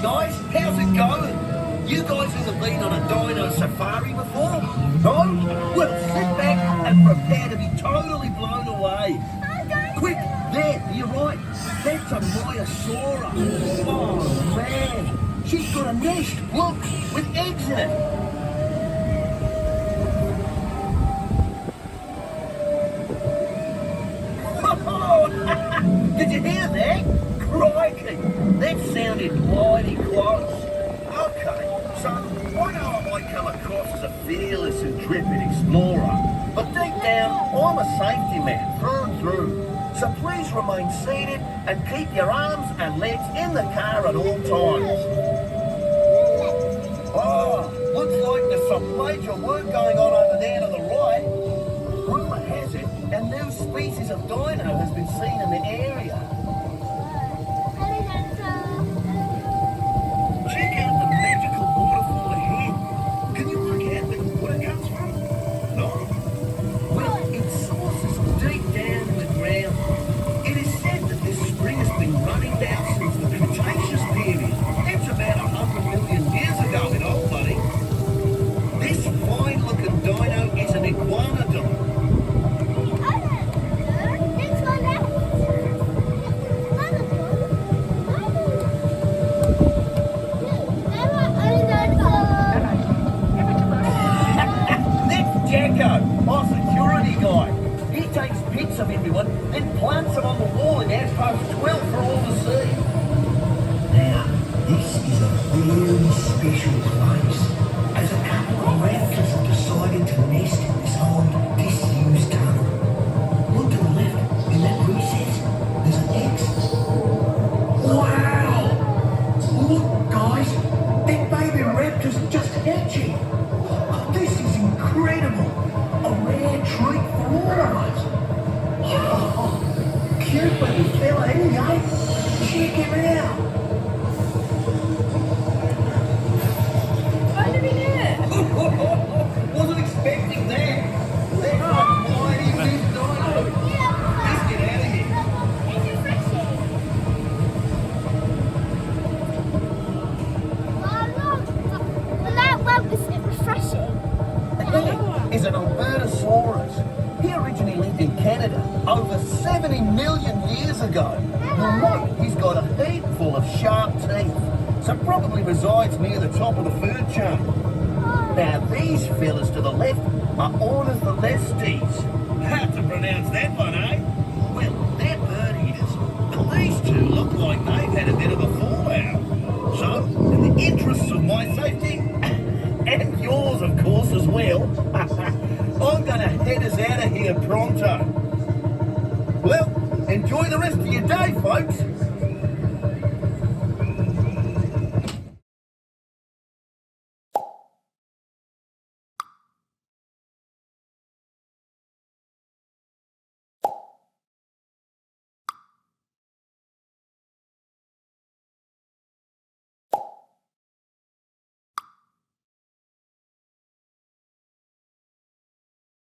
Guys, how's it going? You guys haven't been on a dino safari before? No? Well, sit back and prepare to be totally blown away. Quick, there, to your right. That's a Myosaura. Oh, man. She's got a nest, look, with eggs in it. Did you hear that? Crikey, that sounded mighty close. Okay, so I know I might come across as a fearless, intrepid explorer, but deep down, I'm a safety man through and through. So please remain seated and keep your arms and legs in the car at all times. Oh, looks like there's some major work going on over there to the right. Rumour has it, a new species of dino has been seen in the area. Check out the magical waterfall ahead. Can you work out where the water comes from? No? Well, its source is deep down in the ground. It is said that this spring has been running down since the Cretaceous period. That's about 100 million years ago in old money. This fine-looking dino is an iguanodon. Our security guy. He takes pics of everyone, then plants them on the wall in Outpost 12 for all to see. Now, this is a very special place, as a couple of raptors have decided to nest in this old disused tunnel. Look to the left, in that recess, there's an X. Wow! Look, guys, that baby raptor's just hatching. This is incredible. A rare treat for all of us. Oh, cute little fella, here you go. Check him out. Why did he do it? Wasn't expecting that. That's a mighty big dino. Let's get out of here. It's refreshing. Well, that one was refreshing. That is an Albertosaurus. He originally lived in Canada over 70 million years ago. You'll note he's got a heap full of sharp teeth, so probably resides near the top of the food chain. Now these fellas to the left are Ornitholestes. Hard to pronounce that one, eh? Well, they're bird eaters, but these two look like they've had a bit of a fallout. So, in the interests of my safety, and yours of course as well, I'm gonna head us out of here pronto. Well, enjoy the rest of your day, folks.